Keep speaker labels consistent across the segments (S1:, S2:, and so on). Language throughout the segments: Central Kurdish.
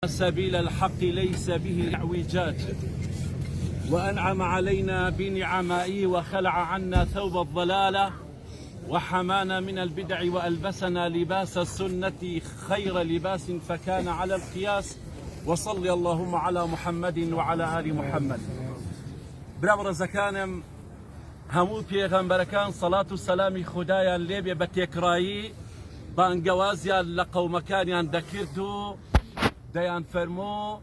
S1: سبيل الحق ليس به اعوجاج وأنعم علينا بنعمائه وخلع عنا ثوب الضلالة وحمانا من البدع وألبسنا لباس السنة خير لباس فكان على القياس وصلي اللهم على محمد وعلى آل محمد. برابر زكانم همو پیغمبرکان صلاة و سلامی خدایان لێبێ بە تێکڕایی بانگەوازیان لە قەومەکانیان دەکرد و ديان فرمو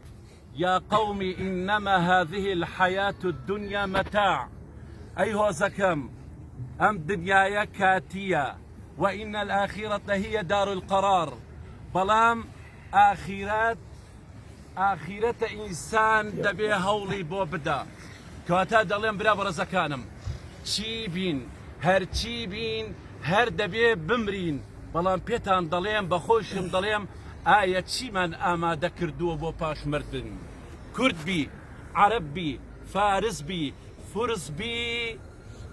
S1: يا قوم إنما هذه الحياة الدنيا متاع أيها زكم أم دنيايا كاتية وإن الآخرة هي دار القرار بلام آخرة إنسان دبي هولي بوبدا كواتا دلين برابر زكانم چی بین هر چی بین هر دبي بمرين بلام بيتان دلين بخوشم دلين ئایا چیمان ئامادە کردووە بۆ پاش مردن؟ کورد بی، عەرەب بی، فارس بی، فورس بی،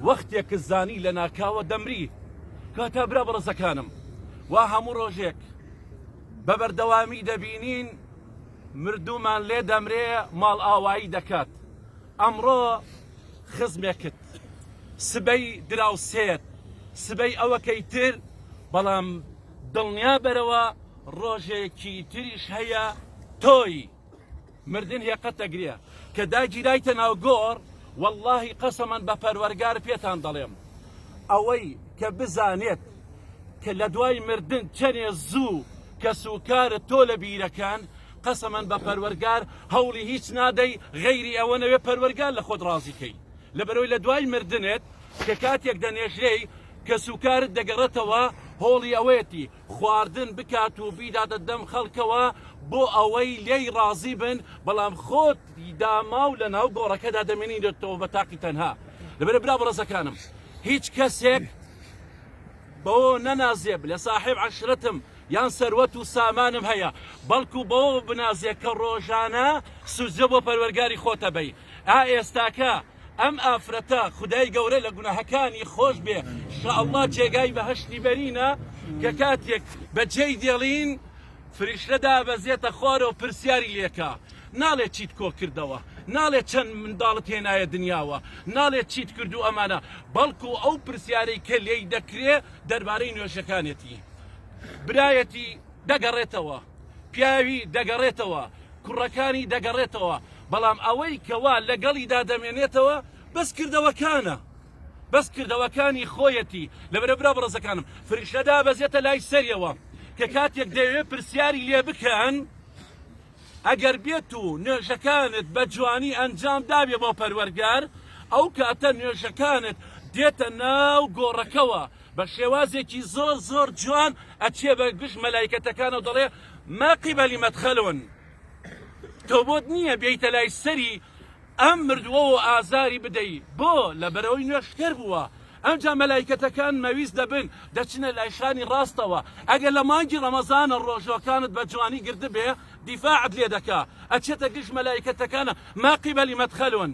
S1: وەختێک زانی لە ناکاوە دەمری. کاتە برا بەڕێزەکانم وا هەموو ڕۆژێک بە بەردەوامی دەبینین مردوومان لێ دەمرێ ماڵ ئاوایی دەکات. ئەمڕۆ خزمێکت سبەی دراوسێت سبەی ئەوەکەی تر بەڵام دڵنیا بەرەوە ڕۆژێکی تریش هەیە تۆی مردن هێقەت دەگرێ کە داگیرایتە ناو گۆڕ واللهی قەسەمەن بە پەروەرگار پێتان دەڵێم ئەوەی کە بزانێت کە لە دوای مردن چەنێ زوو کە سوکارت تۆ لە بیرەکان قەسەمەن بە پەروەرگار هەوڵی هیچ نادەی غەیری ئەوە نەوێ پەروەرگار لە خۆت ڕازیکەی لەبەرەوەی لە دوای مردنت کە کاتێک دەنێژرەی کە سوکارت دەگەڕێتەوە هۆڵی ئەوەیەتی خواردن بکات و بیداتە دەم خەڵکەوە بۆ ئەوەی لێی ڕازی بن بەڵام خۆت داما و لە ناو گۆڕەکەدا دەمێنیتەوە بە تاقی تەنها. لەبەرە برا بەڕێزەکانم هیچ کەسێک بەوە نەنازێب لە ساحێب عەشرەتم یان سەروەت و سامانم هەیە بەڵکو بەوە بنازێت کە ڕۆژانە سوزە بۆ پەروەرگاری خۆتە بەی. ئێستاکە ئەم ئافرەتە خودای گەورە لە گوناهەکانی خۆش بێ ئینشاءالله جێگای بەهەشتی بەرینە کە کاتێک بەجێی دێڵین فریشتە دابەزێتە خوارەوە پرسیاری لێکە ناڵێت چیت کۆ کردەوە ناڵێت چەند منداڵت هێنایە دنیاوە ناڵێت چیت کردو ئەمانە بەڵکو ئەو پرسیارەی کە لێی دەکرێ دەربارەی نوێژەکانێتی برایەتی دەگەڕێتەوە پیاوی دەگەڕێتەوە کوڕەکانی دەگەڕێتەوە بەڵام ئەوەی کەوا لەگەڵیدا دەمێنێتەوە بەس کردەوەکانی خۆیەتی. لەبەرە برا بەڕێزەکانم فریشتە دابەزێتە لای سەریەوە کە کاتێک دەوێت پرسیاری لێ بکەن ئەگەر بێت و نوێژەکانت بە جوانی ئەنجام دابێ بۆ پەروەرگار ئەو کاتە نوێژەکانت دێتە ناو گۆڕەکەوە بە شێوازێکی زۆر زۆر جوان ئەچێ بە گشت مەلایکەتەکانە و دەڵێ ما قیبەلی مەدخەلون تۆ بۆت نییە بێیتە لای سەری ئەم مردووە و ئازاری بدەی بۆ لەبەرەوەی نوێژکەر بووە ئەمجا مەلایکەتەکان مەویست دەبن دەچنە لایشانی ڕاستەوە ئەگەر لە مانگی ڕەمەزانە ڕۆژەکانت بە جوانی گرد بێ دیفاعت لێ دەکا ئەچێتە گشت مەلایکەتەکانە ما قیبەلی مەدخەلون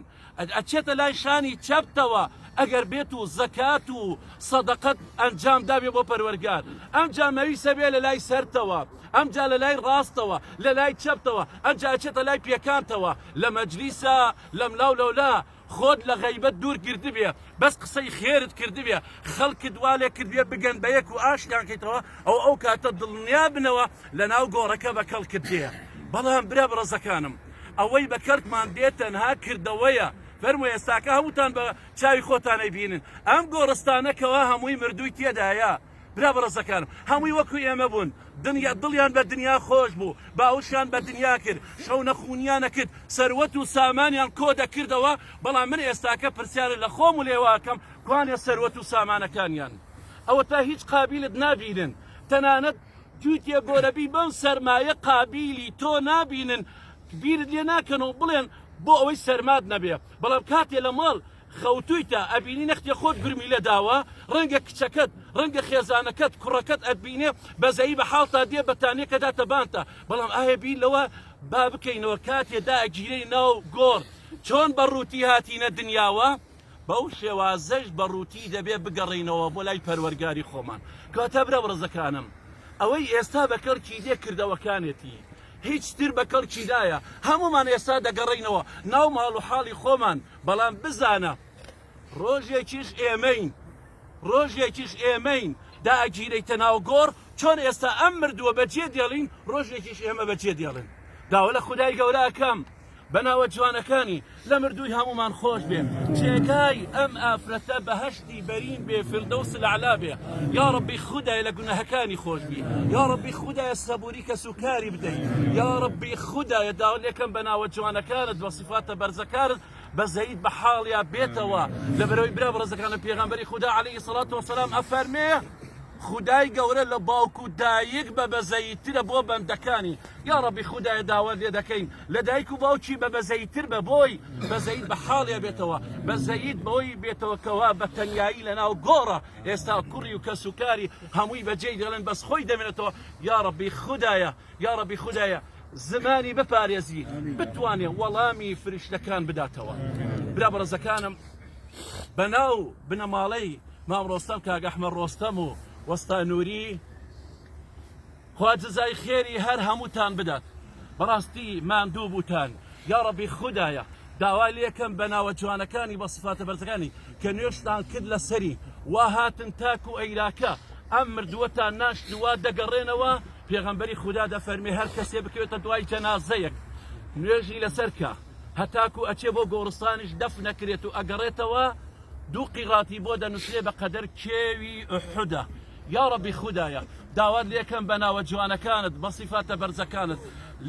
S1: ئەچێتە لای شانی چەپتەوە ئەگەر بێت و زەکات و سەدەقەت ئەنجام دابێ بۆ پەروەرگار ئەمجا مەویستە بێ لە لای سەرتەوە ئەمجا لە لای ڕاستەوە لە لای چەپتەوە ئەمجا ئەچێتە لای پێکانتەوە لە مەجلیسە لەم لاو لەولا خۆت لە غەیبەت دوور کردی بێ بەس قسەی خێرت کردی بێ خەڵکت والێ کردبێ بگەن بە یەک و ئاشتیانکەیتەوە ئەو کاتە دڵنیا بنەوە لە ناو گۆڕەکە بە کەڵکت دێ. بەڵام برا بەڕێزەکانم ئەوەی بە کەرتمان دێت تەنها کردەوەیە فەرمووی ئێستاکە هەمووتان بە چاوی خۆتانەی بینن ئەم گۆڕستانەکەوە هەمووی مردووی تێدایە برا بەڕێزەکانم هەمووی وەکو ئێمە بوون دڵیان بە دنیا خۆش بوو باوشیان بە دنیا کرد شەو نەخونیان نەکرد سەروەت و سامانیان کۆ دەکردەوە بەڵام من ئێستاکە پرسیارە لە خۆم و لێواکەم کوانێ سەروەت و سامانەکانیان ئەوە تا هیچ قابیلت نابینن تەنانەت تووتێ گۆرەبی بەم سەرمایە قابیلی تۆ نابینن بیرت لێ ناکەن و بڵێن بۆ ئەوەی سەرماد نەبێ بەڵام کاتێ لە ماڵ خەوتوویتە ئەبینی نەختی خۆت گرمی لە داوە ڕەنگە کچەکەت ڕەنگە خێزانەکەت کوڕەکەت ئەبینێ بەزەیی بە حاڵتا دێ بەتانێکە داتەبانتە بەڵام ئایا بیر لەوە با بکەینەوە کاتێدا ئەگیرەی ناو گۆڕ چۆن بەڕووتی هاتینە دنیاوە بەو شێوازەش بەڕووتی دەبێ بگەڕینەوە بۆ لای پەروەرگاری خۆمان. کاتە برا بەڕێزەکانم ئەوەی ئێستا بەکەڵکی دێ کردەوەکانێتی هیچ تر بە کەڵکی دایە هەمومان ئێستا دەگەڕێینەوە ناو ماڵ و حاڵی خۆمان بەڵام بزانە ڕۆژێکیش ئێمەین داگیرەیتە ناو گۆڕ چۆن ئێستا ئەم مردووە بەجێ دێڵین ڕۆژێکیش ئێمە بەجێ دێڵن داوە لە خودای گەوراکەم بەناوە جوانەکانی لە مردووی هەمومان خۆش بێ جێگای ئەم ئافرەتە بەهەشتی بەرین بێ فردەوس الأعلا بێ یا ڕەبی خودای لە گوناهەکانی خۆش بی یا ڕەبی خودای سەبووری کە سوکاری بدەیت یا ڕەبی خودای داوا لێکەم بەناوە جوانەکانت بە صفاتە بەرزەکانت بەزەید بە حاڵیا بێتەوە لەبەرەوەی برا بەڕێزەکانە پێغەمبەری خوددا عەلەیهی سەڵات وەسەلام ئەفەرمێ خدای گەورە لە باوکو دایک بە بەزەیترە بۆ بەندەکانی یا ڕەبی خودای داوا لێ دەکەین لە دایک و باوکی بە بەزەیتر بە بۆی بەزەید بە حاڵیا بێتەوە بەزەید بەوەی بێتەوە کەوا بە تەنیایی لە ناو گۆڕە ئێستا کوڕی و کەس و کاری هەمووی بەجێی دەڵێن بەس خۆی دەمێنێتەوە یا ڕەبی خودایە زمانی بپارێزی بتوانێ وەڵامی فریشتەکان بداتەوە برا بەڕێزەکانم بەناو بنەماڵەی مام ڕۆستەم کاک ئەحمەد ڕۆستەم و وەستا نووری خوا جزای خێری هەر هەمووتان بدات بەڕاستی ماندوو بووتان یا ڕەبی خودایە داوای لێکەم بەناوە جوانەکانی بە سفاتە بەرزەکانی کە نوێشتان کرد لە سەری وا هاتن تاک و ئەیراکە ئەم مردووەتان ناشتوا دەگەڕێنەوە پێغەمبەری خوددا دەفەرمێ هەر کەسێ بکەوێتە دوای جەنازەیەک نوێژی لەسەرکە هەتاکو ئەچێ بۆ گۆڕستانیش دەف نەکرێت و ئەگەڕێتەوە دوو قیڕاتی بۆ دەنووسێ بە قەدەر کێوی ئوحودە یا ڕەبی خودایە داوات لێکەم بەناوە جوانەکانت بە سیفاتە بەرزەکانت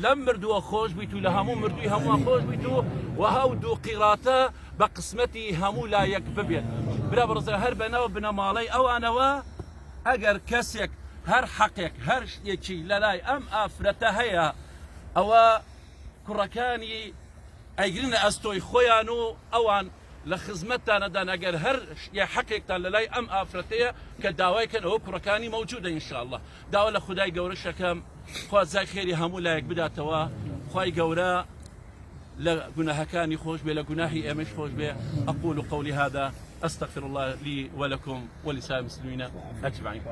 S1: لەم مردووە خۆش بیت و لە هەموو مردووی هەمووان خۆش بیت و وەها و دوو قیڕاتە بە قسمەتی هەموو لایەک ببێت برا بەڕزە هەر بەناو بنەماڵەی ئەوانەوە ئەگەر کەسێک هەر حەقێک هەر شتێکی لەلای ئەم ئافرەتە هەیە ئەوە کوڕەکانی ئەیگرنە ئەستۆی خۆیان و ئەوان لە خزمەتتانەدان ئەگەر هەر حەقێکتان لەلای ئەم ئافرەتەیە کە داوایکەن ئەوە کوڕەکانی مەوجودە ئینشاءالله داوا لە خودای گەورە شەکەم خوا جای خێری هەموو لایەک بداتەوە خوای گەورە لە گوناهەکانی خۆش بێ لە گوناهی ئێمەش خۆش بێ أقول قولي هذا أستغفر الله لي ولكم ولسائر المسلمين أجمعين